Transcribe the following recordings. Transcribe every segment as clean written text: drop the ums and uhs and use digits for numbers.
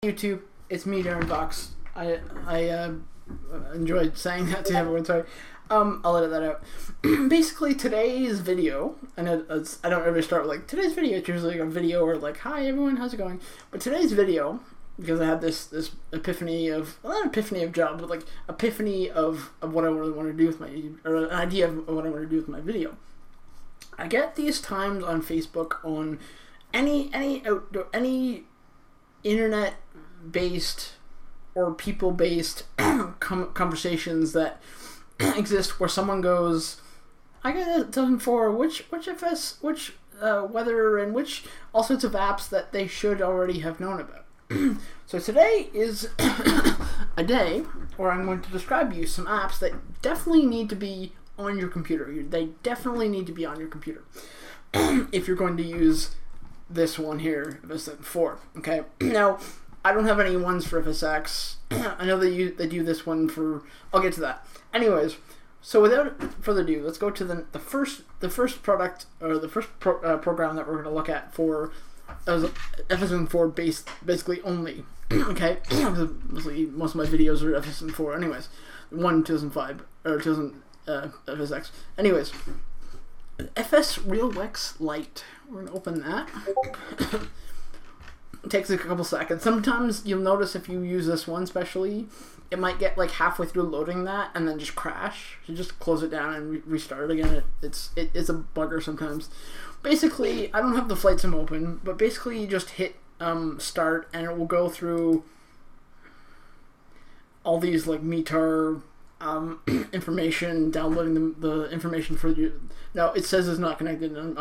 YouTube, it's me, Darren Vox. I enjoyed saying that to everyone. Sorry, I'll edit that out. Basically, today's video, and I don't ever start with like today's video. It's usually like a video or like, hi everyone, how's it going? But today's video, because I had this epiphany of, well, not epiphany of job, but like epiphany of what I really want to do with my, or an idea of what I want to do with my video. I get these times on Facebook on any internet-based or people-based conversations that exist where someone goes, I got something for which FS, which weather, and which all sorts of apps that they should already have known about. So today is a day where I'm going to describe you some apps that definitely need to be on your computer. They definitely need to be on your computer if you're going to use this one here, FS9. Okay, now I don't have any ones for FSX. I know they do this one for. I'll get to that. Anyways, so without further ado, let's go to the first product, or the first program that we're going to look at for FS9 basically only. Okay, mostly most of my videos are FS9. Anyways, 2005 or 2000 FSX. Anyways, fsrealwx lite. We're gonna open that. It takes a couple seconds. Sometimes you'll notice if you use this one especially, it might get like halfway through loading that and then just crash. So just close it down and restart it again. It's a bugger sometimes. Basically, I don't have the flight sim open, but basically you just hit start and it will go through all these like METAR information, downloading the information for you. Now it says it's not connected, and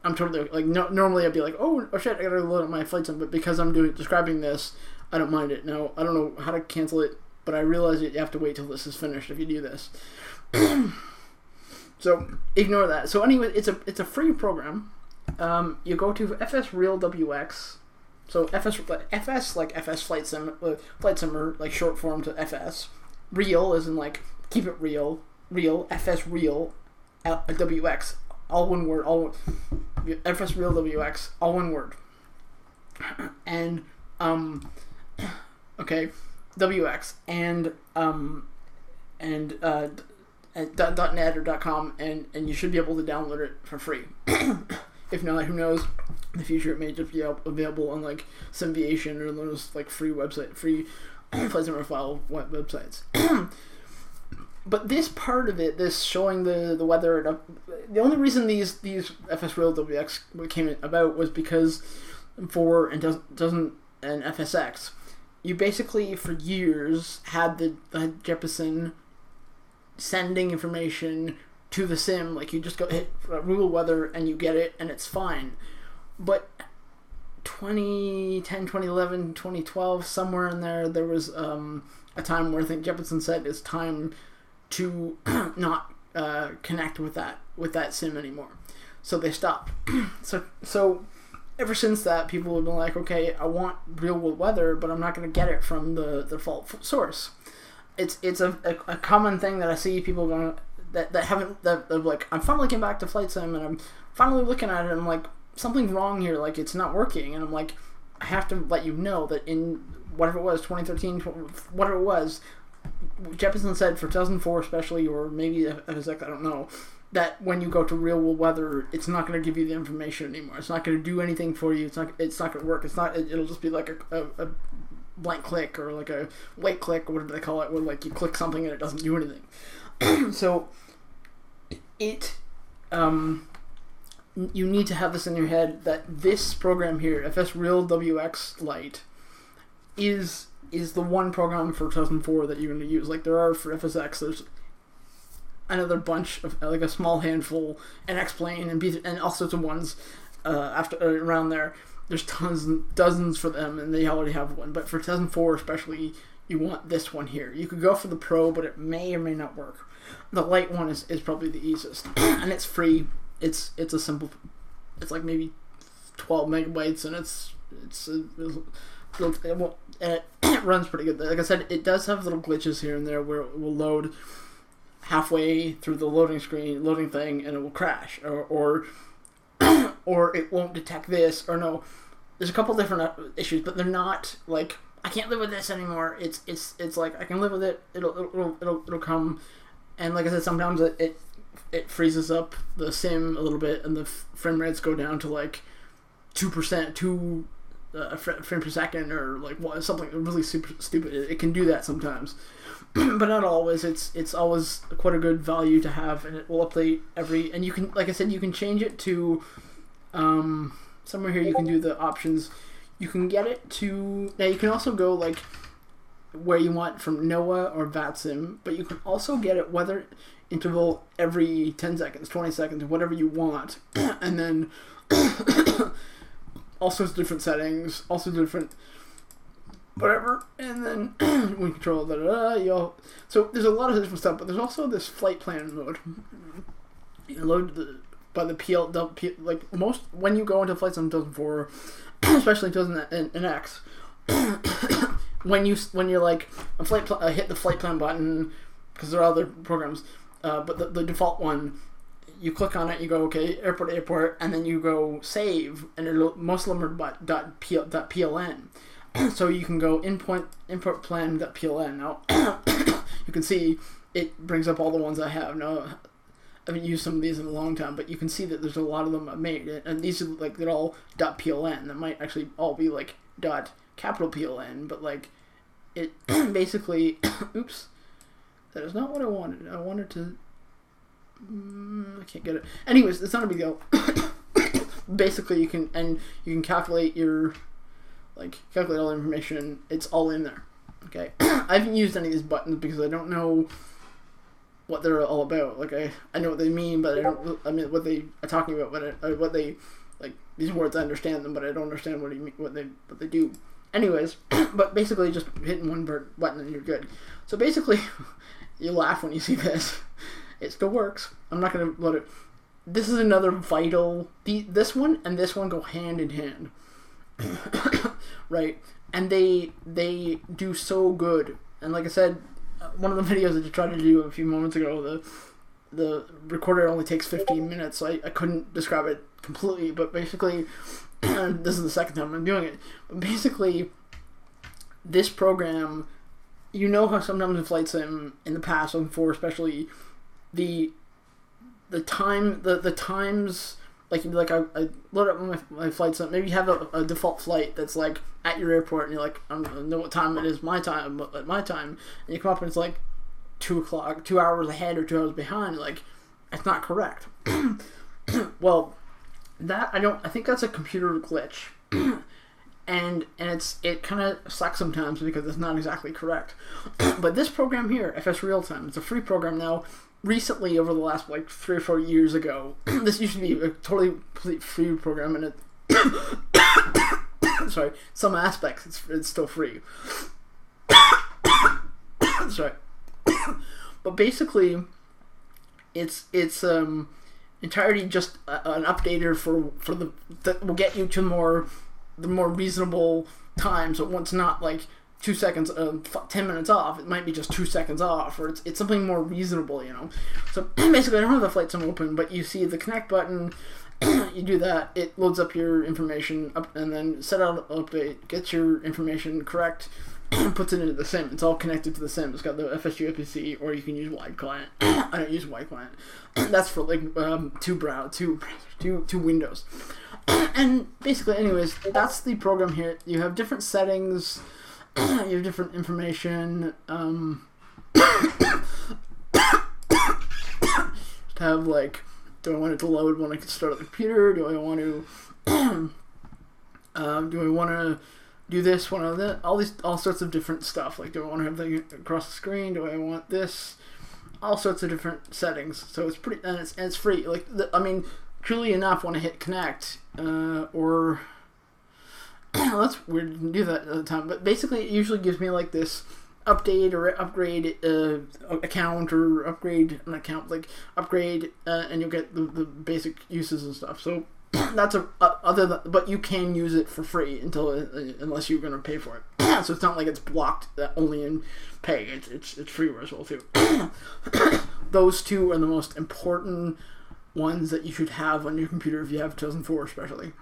I'm totally like, normally I'd be like, oh shit, I gotta load up my flight sim, but because I'm describing this, I don't mind it. Now I don't know how to cancel it, but I realize that you have to wait till this is finished if you do this. So ignore that. So anyway, it's a free program. You go to fsrealwx. So FS like FS flight simmer, like short form to FS. Real is in like keep it real. FS real WX, all one word, fsrealwx, all one word. And okay, WX and .net or .com, and you should be able to download it for free. If not, who knows? In the future, it may just be available on like Simviation or those like free flight simmer file websites. But this part of it, this showing the weather, the only reason these fsrealwx came about was because for and FSX, you basically for years had the Jeppesen sending information to the sim, like you just go hit Google weather and you get it and it's fine. But 2010, 2011, 2012, somewhere in there was a time where I think Jeppesen said it's time to not connect with that sim anymore. So they stopped. So ever since that, people have been like, okay, I want real world weather, but I'm not going to get it from the default source. It's a common thing that I see people going that like, I'm finally getting back to flight sim and I'm finally looking at it and I'm like, something's wrong here, like it's not working, and I'm like, I have to let you know that in whatever it was, 2013, whatever it was, Jeppesen said for 2004 especially, or maybe FSX, I don't know, that when you go to real world weather, it's not going to give you the information anymore. It's not going to do anything for you. It's not going to work. It'll just be like a blank click or like a white click or whatever they call it, where like you click something and it doesn't do anything. So you need to have this in your head that this program here, fsrealwx lite, is the one program for 2004 that you're going to use. Like there are for FSX, there's another bunch of like a small handful, and X-Plane and all sorts of ones around there. There's dozens for them, and they already have one. But for 2004 especially, you want this one here. You could go for the Pro, but it may or may not work. The Lite one is probably the easiest, and it's free. It's a simple. It's like maybe 12 megabytes, and it runs pretty good. Like I said, it does have little glitches here and there where it will load halfway through the loading thing, and it will crash, or it won't detect this, or no. there's a couple different issues, but they're not like I can't live with this anymore. It's like I can live with it. It'll come, and like I said, sometimes it freezes up the sim a little bit, and the frame rates go down to like 2%, frame per second, or like something really super stupid. It can do that sometimes, but not always. It's always quite a good value to have, and it will update and you can, like I said, you can change it to somewhere here. You can do the options. You can get it to now. You can also go like where you want from NOAA or VATSIM, but you can also get it weather interval every 10 seconds, 20 seconds, whatever you want, and then all sorts of different settings, also different whatever, and then we control so there's a lot of different stuff, but there's also this flight plan mode. You load by the like most when you go into Flight Sim 2004, especially 2000X, when you're like hit the flight plan button, because there are other programs, but the default one, you click on it, you go okay, airport, and then you go save, and most of them are .pln. So you can go import plan.pln. Now you can see it brings up all the ones I have. Now I haven't used some of these in a long time, but you can see that there's a lot of them I've made, and these are like they're all .pln. That might actually all be like .PLN, but like it basically oops, that is not what I wanted. I wanted to I can't get it. Anyways, it's not a big deal. Basically you can calculate calculate all the information. It's all in there. Okay. I haven't used any of these buttons because I don't know what they're all about. Like I know what they mean, but I mean what they are talking about, what they like these words. I understand them, but I don't understand what they do. Anyways, but basically just hitting one button and you're good. So basically you laugh when you see this. It still works. I'm not going to let it. This is another vital. This one and this one go hand in hand, right? And they do so good. And like I said, one of the videos that I tried to do a few moments ago, the recorder only takes 15 minutes, so I couldn't describe it completely. But basically, this is the second time I'm doing it. But basically, this program, you know how sometimes in Flight Sim in the past, before especially. The times like I load up my flight sim. Maybe you have a default flight that's like at your airport, and you're like, I don't know what time it is at my time, and you come up and it's like 2 o'clock, 2 hours ahead or 2 hours behind. Like, it's not correct. Well, I think that's a computer glitch. And it kind of sucks sometimes because it's not exactly correct. But this program here, FS Real Time, it's a free program now. Recently, over the last like 3 or 4 years ago, this used to be a totally complete free program, and it sorry, some aspects it's still free. Sorry, but basically, it's entirely just an updater for that will get you to the more reasonable time. So it's not like 2 seconds, 10 minutes off. It might be just 2 seconds off, or it's something more reasonable, you know. So basically, I don't have the flight sim open, but you see the connect button. You do that. It loads up your information and then set out update, gets your information correct, puts it into the sim. It's all connected to the sim. It's got the FSUPC, or you can use wide client. I don't use wide client. That's for like two windows. And basically, anyways, that's the program here. You have different settings. You have different information. Have like, do I want it to load when I can start up the computer? Do I want to do this? Want that? All sorts of different stuff. Like, do I want to have things across the screen? Do I want this? All sorts of different settings. So it's pretty, and it's free. Like, truly enough, when I hit connect, or that's weird, you can do that at the time, but basically it usually gives me like this update or upgrade account, or upgrade an account, like upgrade, and you'll get the basic uses and stuff. So that's but you can use it for free unless you're going to pay for it. So it's not like it's blocked only in pay. It's free as well too. Those two are the most important ones that you should have on your computer if you have 2004 especially.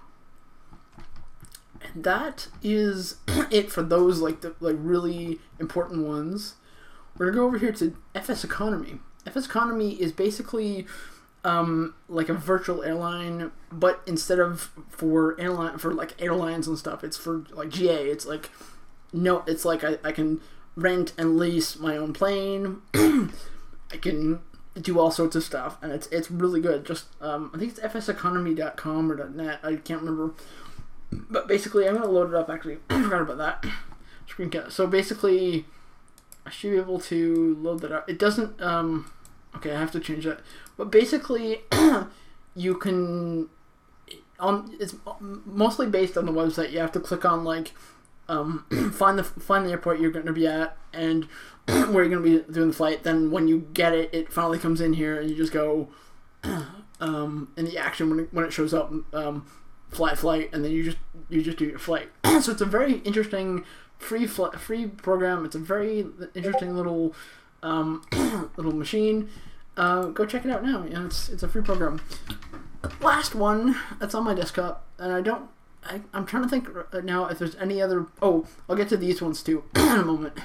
that is it for those the really important ones. We're gonna go over here to FS Economy. FS Economy is basically like a virtual airline, but instead of for airlines and stuff, it's for like GA. It's like it's like I can rent and lease my own plane. I can do all sorts of stuff, and it's really good. Just I think it's fseconomy.com or .net. I can't remember, but basically I'm gonna load it up. Actually, I forgot about that screencast. So basically, I should be able to load that up. It doesn't. Okay, I have to change that. But basically, you can. It's mostly based on the website. You have to click on find the airport you're going to be at and where you're going to be doing the flight. Then when you get it, it finally comes in here, and you just go in the action when it shows up. Flight, and then you just do your flight. So it's a very interesting free program. It's a very interesting little little machine. Go check it out now. Yeah, it's a free program. Last one that's on my desktop, and I'm trying to think now if there's any other. Oh, I'll get to these ones too in a moment.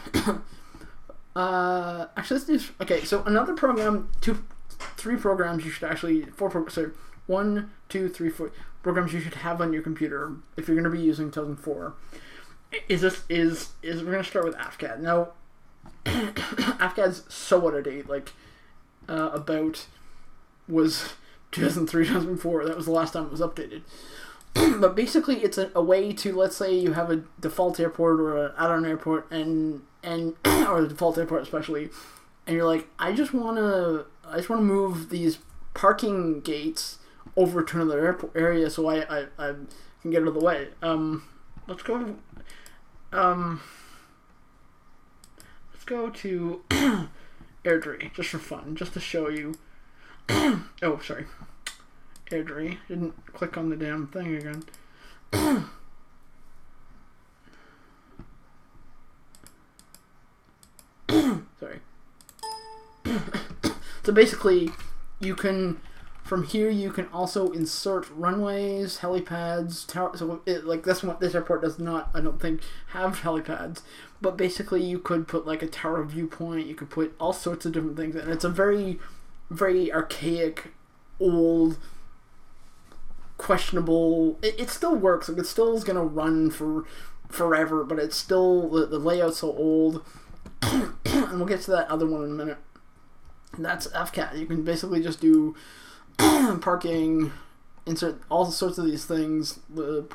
Actually, let's do. Okay, so another program, three programs you should actually 1, 2, 3, 4 programs you should have on your computer if you're going to be using 2004. We're going to start with afcad. Now, afcad's so out of date. Was 2003, 2004. That was the last time it was updated. But basically, it's a way to, let's say you have a default airport or an add-on airport, and or the default airport especially, and you're like, I just want to move these parking gates over to another airport area so I can get out of the way. Let's go to Airdrie just for fun, just to show you. Oh, sorry. Airdrie. Didn't click on the damn thing again. Sorry. So basically, from here you can also insert runways, helipads, tower. So this airport does not, I don't think, have helipads. But basically, you could put a tower viewpoint. You could put all sorts of different things, and it's a very, very archaic, old, questionable. It still works. It still is gonna run for forever, but it's still the layout's so old. And we'll get to that other one in a minute. And that's afcad. You can basically just do parking, insert all sorts of these things,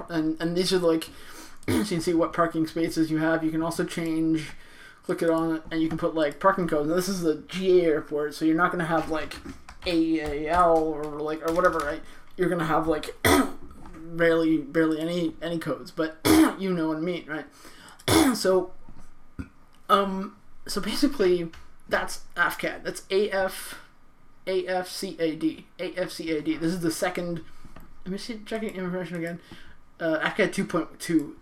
and these are so you can see what parking spaces you have. You can also click it on it, and you can put parking codes. Now this is a GA airport, so you're not gonna have AAL or whatever, right? You're gonna have barely any codes, but you know what I mean, right? So basically that's afcad. That's AFCAD. This is the second. Let me see. Checking information again. afcad 2.2.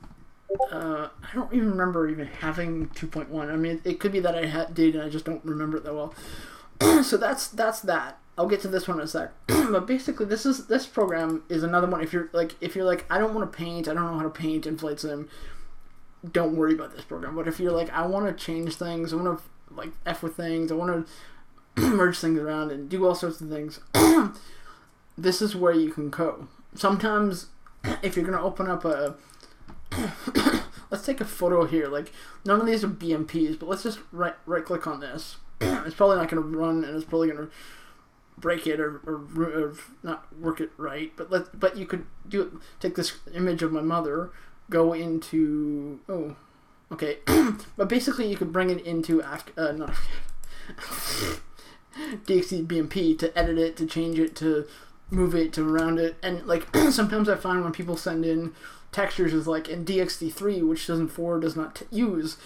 I don't even remember even having 2.1. I mean, it could be that I did and I just don't remember it that well. So that's that. I'll get to this one in a sec. But basically, this program is another one. If you're like, I don't want to paint. I don't know how to paint in Flight Sim. Don't worry about this program. But if you're like, I want to change things. I want to F with things. I want to merge things around and do all sorts of things. This is where you can go. Sometimes, if you're gonna open up a let's take a photo here. None of these are BMPs, but let's just right click on this. It's probably not going to run, and it's probably going to break it or not work it right. But you could do it. Take this image of my mother, go into okay. But basically, you could bring it into DXD BMP to edit it, to change it, to move it, to round it, and sometimes I find when people send in textures is in DXD3, which 2004 does not use,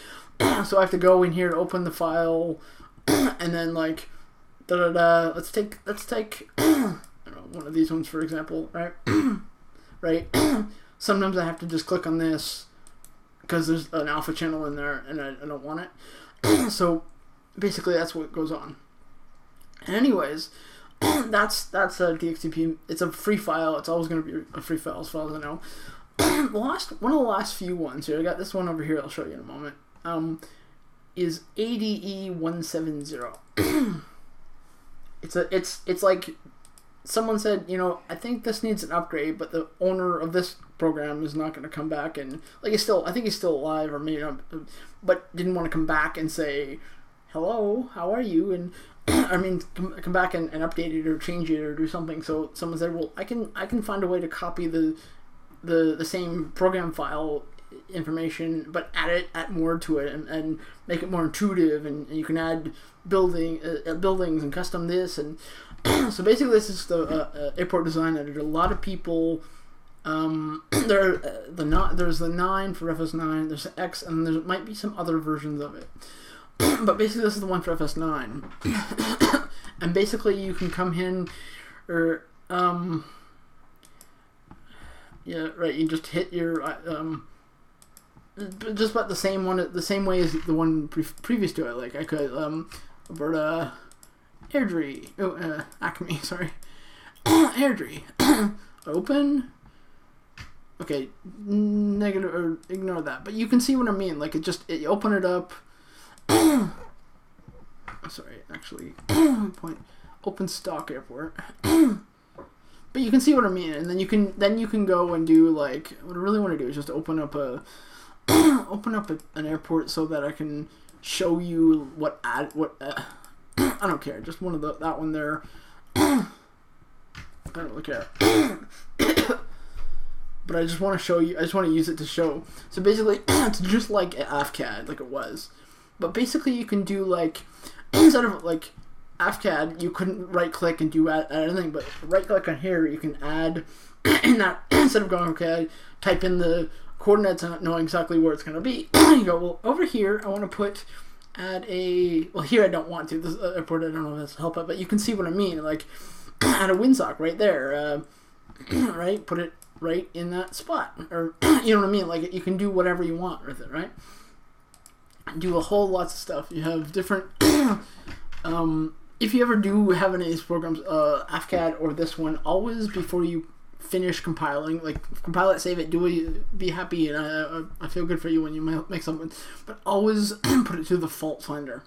so I have to go in here to open the file, and then let's take I don't know, one of these ones for example, right? Right. Sometimes I have to just click on this because there's an alpha channel in there and I don't want it. So basically that's what goes on. And anyways, that's a DXDP. It's a free file. It's always going to be a free file as far as I know. one of the last few ones here. I got this one over here. I'll show you in a moment. Is ADE170. It's like someone said, I think this needs an upgrade, but the owner of this program is not going to come back and I think he's still alive, or maybe not, but didn't want to come back and say, hello, how are you? And come back and update it or change it or do something. So someone said, well, I can find a way to copy the same program file information, but add more to it and make it more intuitive, and you can add buildings and custom this, and so basically this is the airport design editor. A lot of people there's the 9 for FS9, there's the X, and there might be some other versions of it. But basically this is the one for FS9. And basically you can come in or you just hit your just about the same way as the one previous to it. Like I could Alberta Airdrie, Acme, sorry, Airdrie, open. Okay, negative, or ignore that. But you can see what I mean. Like you open it up. Sorry, actually, open stock airport. But you can see what I mean, and then you can go and do, like, what I really want to do is just open up an airport so that I can show you I don't care, just one of that one there. I don't really care. But I just want to show you, I just want to use it to show. So basically, it's just like afcad, like it was. But basically you can do, like, instead of like afcad, you couldn't right click and do add anything, but right click on here, you can add in that, instead of going, okay, type in the coordinates and not knowing exactly where it's going to be. You go, well, over here I want to here I don't want to, this airport, I don't know if that's help it, but you can see what I mean, like, add a windsock right there, right, put it right in that spot, or, you know what I mean, like, you can do whatever you want with it, right? Do a whole lots of stuff. You have different if you ever do have any of these programs, afcad or this one, always before you finish compiling, like, compile it, save it, be happy, and I feel good for you when you make something, but always put it to the fault finder,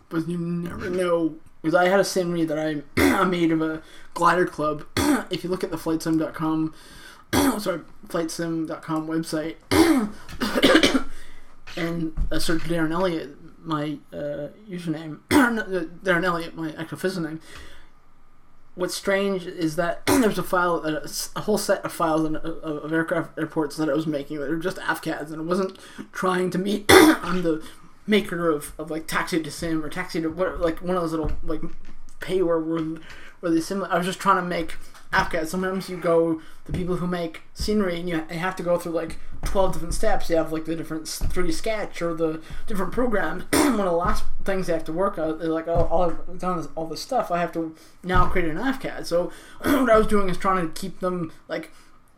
because you never know. Because I had a scenery that I made of a glider club. If you look at the flightsim.com website and search Darren Elliott, my username, Darren Elliott, my actual physical name. What's strange is that there's a file, a whole set of files of airports that I was making that are just afcads, and I wasn't trying to meet. I'm the maker of like Taxi to Sim or Taxi to what, like one of those little like payware where they sim. I was just trying to make afcad. Sometimes you go, the people who make scenery, and you have to go through like 12 different steps. You have like the different 3D sketch or the different programs. One of the last things they have to work out, they're like, oh, all I've done is all this stuff. I have to now create an afcad. So what I was doing is trying to keep them, like,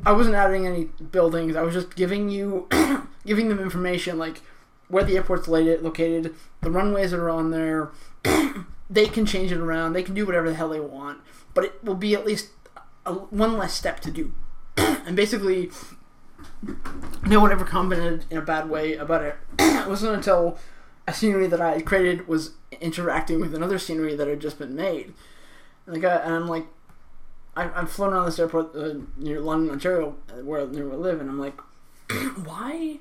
I wasn't adding any buildings. I was just giving them information, like where the airport's located, the runways that are on there. They can change it around. They can do whatever the hell they want, but it will be at least one less step to do. And basically, no one ever commented in a bad way about it. It wasn't until a scenery that I had created was interacting with another scenery that had just been made. And I'm like, I'm flown around this airport near London, Ontario, where I live, and I'm like, why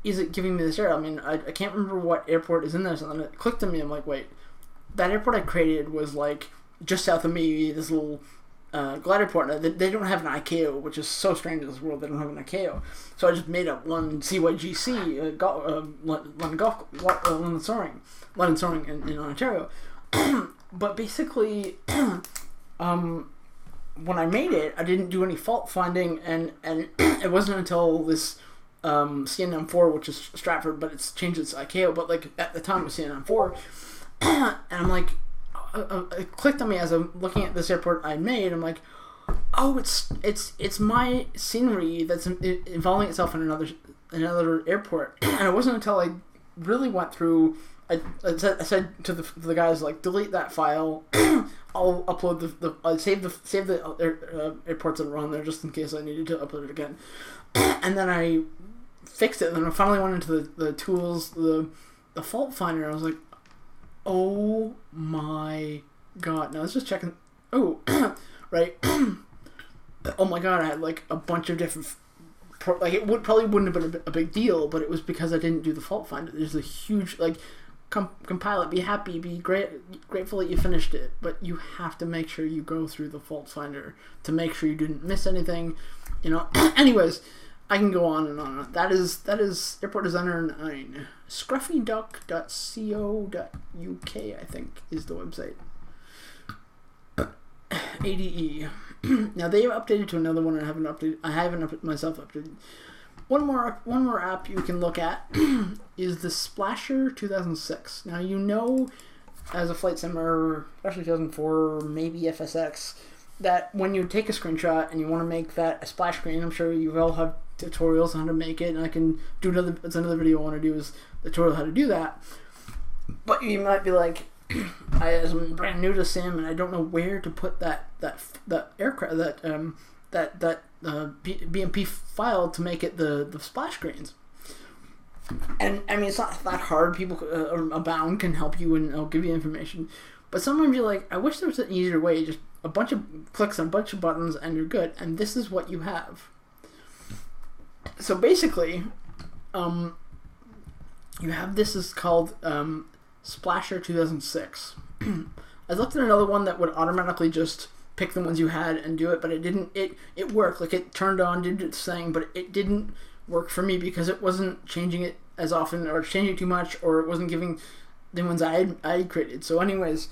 is it giving me this error? I mean, I can't remember what airport is in there. So then it clicked on me. I'm like, wait, that airport I created was like just south of me, this little glider port. They don't have an ICAO, which is so strange in this world. They don't have an ICAO. So I just made up one CYGC, London Soaring in Ontario. But basically, when I made it, I didn't do any fault finding, and it wasn't until this CNN4, which is Stratford, but it's changed its ICAO, but like at the time it was CNN4, and I'm like, it clicked on me as I'm looking at this airport I made. I'm like, oh, it's my scenery that's involving itself in another airport. And it wasn't until I really went through I said to the guys, like, delete that file. I'll upload I'll save the airports that are on there just in case I needed to upload it again. And then I fixed it, and then I finally went into the tools, the fault finder. I was like, oh my god. Now let's just checking. Oh, right. Oh my god, I had like a bunch of different. Like, it probably wouldn't have been a big deal, but it was because I didn't do the fault finder. There's a huge, like, compile it, be happy, be grateful that you finished it, but you have to make sure you go through the fault finder to make sure you didn't miss anything, you know. Anyways, I can go on and on. That is Airport Designer 9. Scruffyduck.co.uk, I think, is the website. ADE. Now they have updated to another one. I haven't myself updated. One more app you can look at is the Splasher 2006. Now, you know, as a flight simmer, especially 2004, maybe FSX, that when you take a screenshot and you want to make that a splash screen, I'm sure you all have tutorials on how to make it, and I can do another video I want to do is the tutorial how to do that. But you might be like, I'm brand new to sim and I don't know where to put that aircraft BMP file to make it the splash screens. And I mean, it's not that hard. People abound can help you and I'll give you information. But sometimes you're like, I wish there was an easier way. Just a bunch of clicks on a bunch of buttons and you're good. And this is what you have. So basically, you have this is called Splasher 2006. I looked at another one that would automatically just pick the ones you had and do it, but it didn't. It worked. Like, it turned on, did its thing, but it didn't work for me because it wasn't changing it as often, or changing too much, or it wasn't giving the ones I had created. So anyways,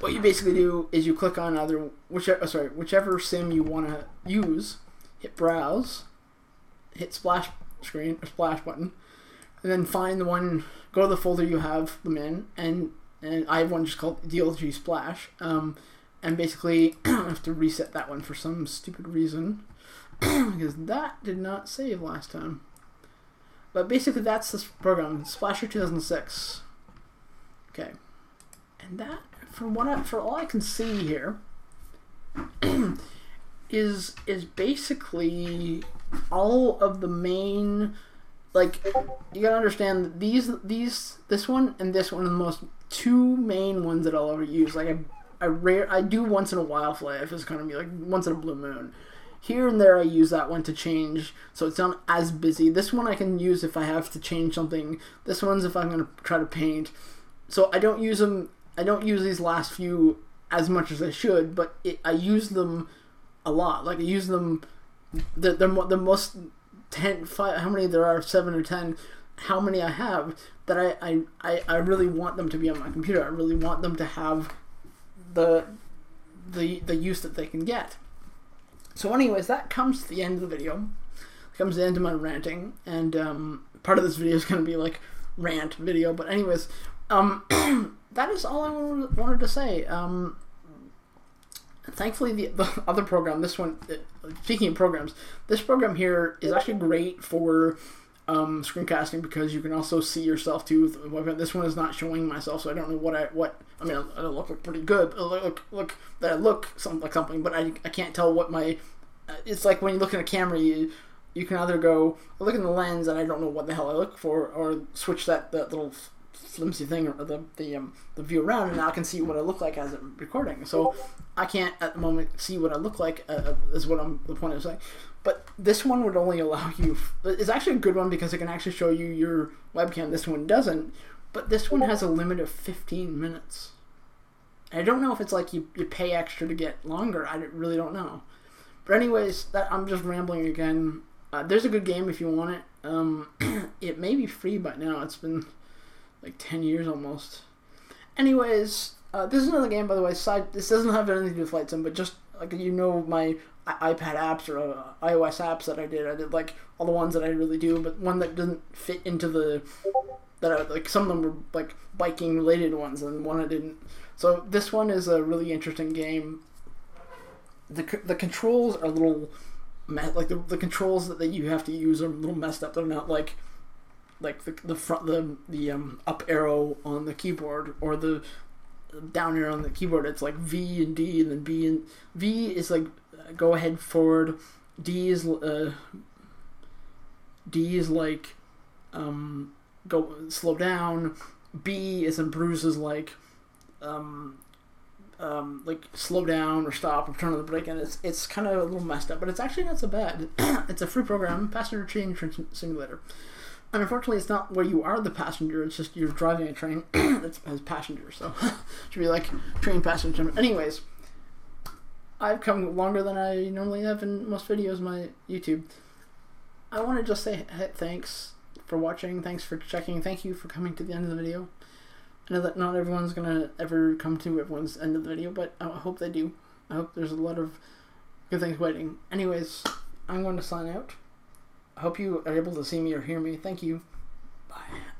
what you basically do is you click on either whichever sim you want to use, hit browse, hit splash screen or splash button, and then find the one, go to the folder you have them in, and I have one just called DLG Splash, and basically I have to reset that one for some stupid reason, because that did not save last time. But basically that's this program, Splasher 2006. Okay, and that, for all I can see here, is basically all of the main. Like, you gotta understand that this one and this one are the most two main ones that I'll ever use. Like, I do once in a while fly FS economy, like once in a blue moon. Here and there I use that one to change, so it's not as busy. This one I can use if I have to change something. This one's if I'm gonna try to paint. So I don't use them. I don't use these last few as much as I should, but I use them a lot. Like, I use them. The most 10, 5, how many there are, 7 or 10, how many I have, that I really want them to be on my computer. I really want them to have the use that they can get. So anyways, that comes to the end of the video. It comes to the end of my ranting, and part of this video is going to be like rant video, but anyways, that is all I wanted to say. Thankfully, the other program, this one, speaking of programs, this program here is actually great for screencasting, because you can also see yourself too. This one is not showing myself, so I don't know what I mean, I look pretty good. Look that I look like something, but I can't tell what my. It's like when you look at a camera, you can either go look in the lens and I don't know what the hell I look for, or switch that little flimsy thing, or the view around, and now I can see what I look like as I'm recording. So I can't at the moment see what I look like, is what the point of saying. But this one would only allow you. It's actually a good one because it can actually show you your webcam. This one doesn't, but this one has a limit of 15 minutes. I don't know if it's like you pay extra to get longer. I really don't know. But anyways, I'm just rambling again. There's a good game if you want it. It may be free by now. It's been like 10 years almost. Anyways, this is another game, by the way. This doesn't have anything to do with Flight Sim, but just like, you know, my iPad apps or iOS apps that I did like all the ones that I really do, but one that doesn't fit into like some of them were like biking related ones, and one I didn't. So this one is a really interesting game. The controls are a little like the controls that you have to use are a little messed up. They're not like like the front the up arrow on the keyboard, or the down arrow on the keyboard. It's like V and D, and then B, and V is like go ahead, forward. D is like go slow down. B is in Bruce is like slow down or stop or turn on the brake, and it's kind of a little messed up, but it's actually not so bad. It's a free program, passenger train simulator. And unfortunately, it's not where you are the passenger. It's just you're driving a train that has passengers. So it should be like train passenger. Anyways, I've come longer than I normally have in most videos on my YouTube. I want to just say thanks for watching. Thanks for checking. Thank you for coming to the end of the video. I know that not everyone's gonna ever come to everyone's end of the video, but I hope they do. I hope there's a lot of good things waiting. Anyways, I'm going to sign out. I hope you are able to see me or hear me. Thank you. Bye.